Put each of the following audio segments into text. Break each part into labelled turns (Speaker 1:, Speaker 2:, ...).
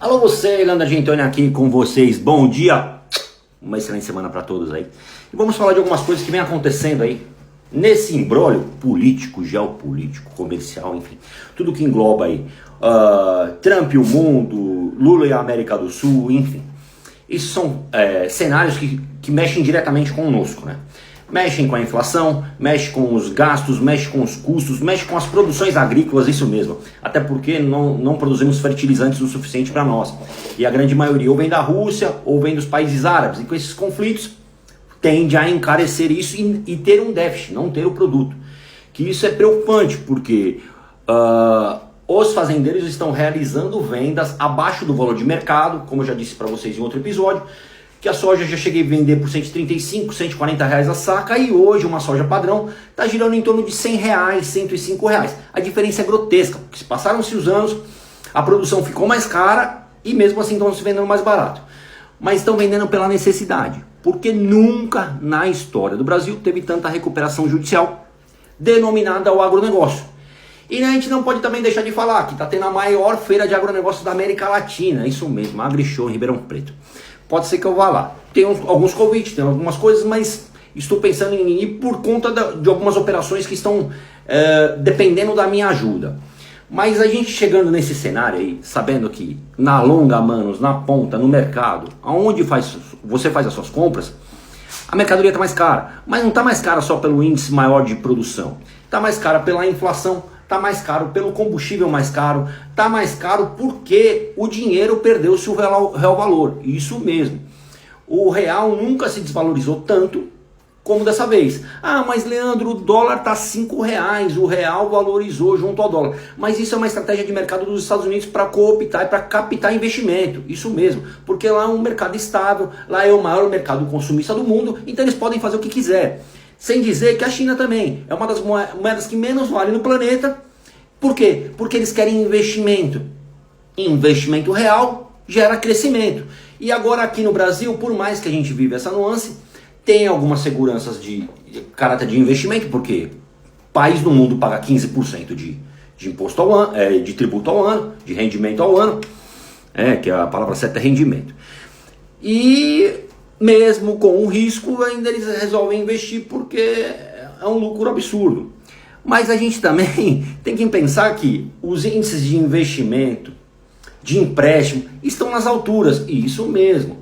Speaker 1: Alô você, Leandro Argentoni aqui com vocês, bom dia, uma excelente semana para todos aí. E vamos falar de algumas coisas que vem acontecendo aí, nesse imbróglio político, geopolítico, comercial, enfim, tudo que engloba aí, Trump e o mundo, Lula e a América do Sul, enfim. Isso são cenários que mexem diretamente conosco, né? Mexem com a inflação, mexem com os gastos, mexem com os custos, mexem com as produções agrícolas, isso mesmo. Até porque não produzimos fertilizantes o suficiente para nós. E a grande maioria ou vem da Rússia ou vem dos países árabes. E com esses conflitos tende a encarecer isso e ter um déficit, não ter o produto. Que isso é preocupante, porque os fazendeiros estão realizando vendas abaixo do valor de mercado, como eu já disse para vocês em outro episódio, que a soja já cheguei a vender por 135, 140 reais a saca, e hoje uma soja padrão está girando em torno de 100 reais, 105 reais. A diferença é grotesca, porque se passaram-se os anos, a produção ficou mais cara e mesmo assim estão se vendendo mais barato. Mas estão vendendo pela necessidade, porque nunca na história do Brasil teve tanta recuperação judicial denominada ao agronegócio. E a gente não pode também deixar de falar que está tendo a maior feira de agronegócio da América Latina, isso mesmo, a AgriShow em Ribeirão Preto. Pode ser que eu vá lá. Tem alguns convites, tem algumas coisas, mas estou pensando em ir por conta de algumas operações que estão dependendo da minha ajuda. Mas a gente chegando nesse cenário aí, sabendo que na longa, manos, na ponta, no mercado, aonde você faz as suas compras, a mercadoria está mais cara. Mas não está mais cara só pelo índice maior de produção. Está mais cara pela inflação. Está mais caro pelo combustível mais caro, está mais caro porque o dinheiro perdeu seu real valor, isso mesmo. O real nunca se desvalorizou tanto como dessa vez. Ah, mas Leandro, o dólar está 5 reais, o real valorizou junto ao dólar. Mas isso é uma estratégia de mercado dos Estados Unidos para cooptar e para captar investimento, isso mesmo. Porque lá é um mercado estável, lá é o maior mercado consumista do mundo, então eles podem fazer o que quiser. Sem dizer que a China também é uma das moedas que menos vale no planeta. Por quê? Porque eles querem investimento. Investimento real gera crescimento. E agora aqui no Brasil, por mais que a gente vive essa nuance, tem algumas seguranças de caráter de investimento, porque o país do mundo paga 15% de imposto ao ano, de tributo ao ano, de rendimento ao ano, que a palavra certa é rendimento. E mesmo com o risco, ainda eles resolvem investir porque é um lucro absurdo. Mas a gente também tem que pensar que os índices de investimento, de empréstimo, estão nas alturas. E isso mesmo.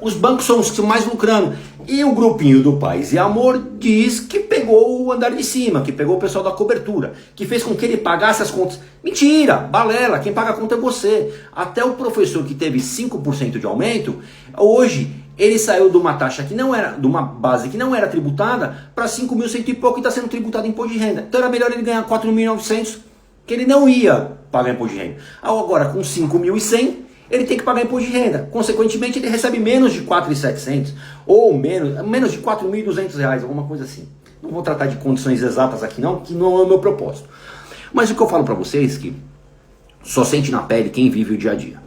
Speaker 1: Os bancos são os que estão mais lucrando. E o grupinho do Paz e Amor diz que pegou o andar de cima, que pegou o pessoal da cobertura, que fez com que ele pagasse as contas. Mentira, balela, quem paga a conta é você. Até o professor que teve 5% de aumento, hoje ele saiu de uma taxa que não era, de uma base que não era tributada, para 5.100 e pouco e está sendo tributado em imposto de renda. Então era melhor ele ganhar 4.900, que ele não ia pagar imposto de renda. Agora com 5.100, ele tem que pagar imposto de renda. Consequentemente, ele recebe menos de 4.700 ou menos de 4.200 reais, alguma coisa assim. Não vou tratar de condições exatas aqui não, que não é o meu propósito. Mas o que eu falo para vocês é que só sente na pele quem vive o dia a dia.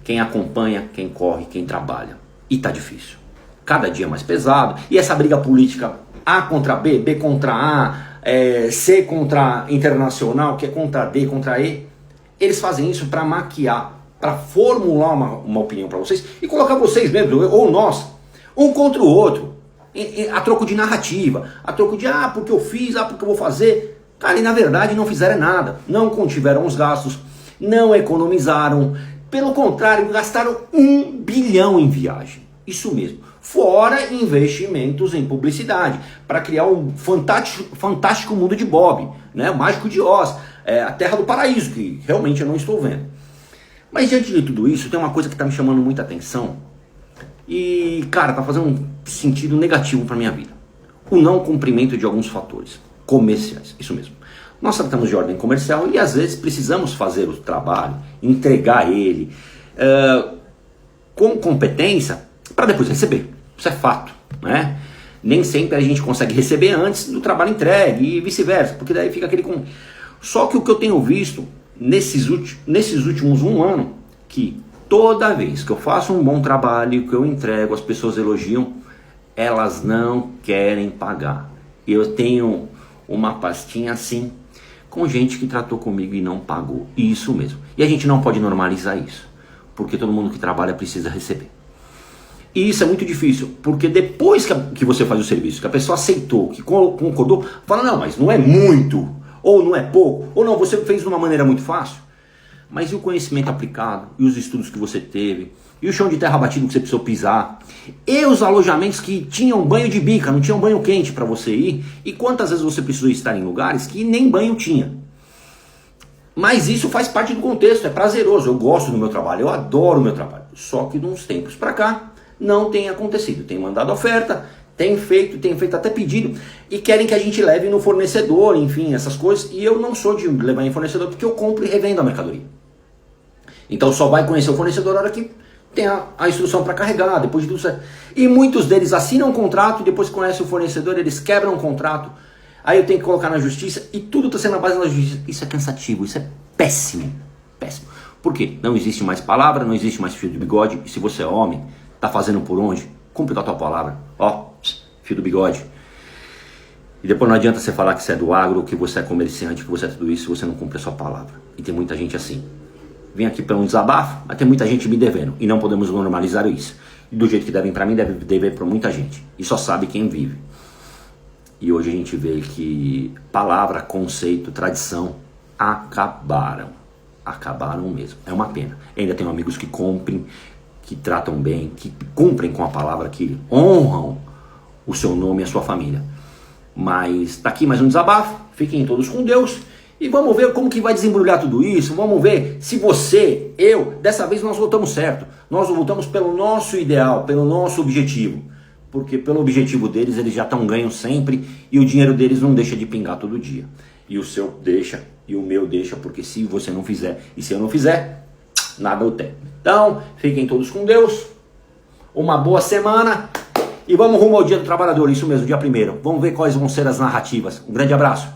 Speaker 1: Quem acompanha, quem corre, quem trabalha. E tá difícil. Cada dia mais pesado. E essa briga política A contra B, B contra A, C contra internacional, que é contra D, contra E. Eles fazem isso para maquiar, para formular uma opinião para vocês e colocar vocês mesmo, ou nós, um contra o outro. A troco de narrativa, a troco de porque eu fiz, porque eu vou fazer. Cara, e na verdade não fizeram nada. Não contiveram os gastos, não economizaram. Pelo contrário, gastaram 1 bilhão em viagem. Isso mesmo. Fora investimentos em publicidade. Para criar um fantástico mundo de Bob. Né? O Mágico de Oz. A Terra do Paraíso, que realmente eu não estou vendo. Mas diante de tudo isso, tem uma coisa que está me chamando muita atenção. E, cara, está fazendo um sentido negativo para minha vida. O não cumprimento de alguns fatores comerciais. Isso mesmo. Nós tratamos de ordem comercial e às vezes precisamos fazer o trabalho, entregar ele com competência para depois receber. Isso é fato, né? Nem sempre a gente consegue receber antes do trabalho entregue e vice-versa, porque daí fica aquele... Só que o que eu tenho visto nesses últimos 1 ano, que toda vez que eu faço um bom trabalho, que eu entrego, as pessoas elogiam, elas não querem pagar. Eu tenho uma pastinha assim, com gente que tratou comigo e não pagou. Isso mesmo. E a gente não pode normalizar isso, porque todo mundo que trabalha precisa receber. E isso é muito difícil, porque depois que você faz o serviço, que a pessoa aceitou, que concordou, fala, não, mas não é muito, ou não é pouco, ou não, você fez de uma maneira muito fácil. Mas e o conhecimento aplicado, e os estudos que você teve, e o chão de terra batido que você precisou pisar, e os alojamentos que tinham banho de bica, não tinham banho quente para você ir, e quantas vezes você precisou estar em lugares que nem banho tinha. Mas isso faz parte do contexto, é prazeroso, eu gosto do meu trabalho, eu adoro o meu trabalho. Só que de uns tempos para cá, não tem acontecido. Tem mandado oferta, tem feito até pedido, e querem que a gente leve no fornecedor, enfim, essas coisas, e eu não sou de levar em fornecedor, porque eu compro e revendo a mercadoria. Então só vai conhecer o fornecedor na hora que tem a instrução para carregar, depois de tudo certo. E muitos deles assinam um contrato, e depois que conhecem o fornecedor, eles quebram o contrato, aí eu tenho que colocar na justiça, e tudo está sendo na base da justiça. Isso é cansativo, isso é péssimo, péssimo. Por quê? Não existe mais palavra, não existe mais fio de bigode, e se você é homem, tá fazendo por onde? Cumpre com a tua palavra. Ó, fio do bigode. E depois não adianta você falar que você é do agro, que você é comerciante, que você é tudo isso, se você não cumpre a sua palavra. E tem muita gente assim. Vem aqui para um desabafo, mas tem muita gente me devendo. E não podemos normalizar isso. E do jeito que devem para mim, deve dever para muita gente. E só sabe quem vive. E hoje a gente vê que palavra, conceito, tradição acabaram. Acabaram mesmo. É uma pena. Ainda tenho amigos que cumprem, que tratam bem, que cumprem com a palavra, que honram o seu nome e a sua família. Mas tá aqui mais um desabafo. Fiquem todos com Deus. E vamos ver como que vai desembrulhar tudo isso. Vamos ver se você, eu, dessa vez nós votamos certo. Nós votamos pelo nosso ideal, pelo nosso objetivo. Porque pelo objetivo deles, eles já estão ganhando sempre. E o dinheiro deles não deixa de pingar todo dia. E o seu deixa, e o meu deixa. Porque se você não fizer, e se eu não fizer, nada eu tenho. Então, fiquem todos com Deus. Uma boa semana. E vamos rumo ao Dia do Trabalhador. Isso mesmo, dia 1º. Vamos ver quais vão ser as narrativas. Um grande abraço.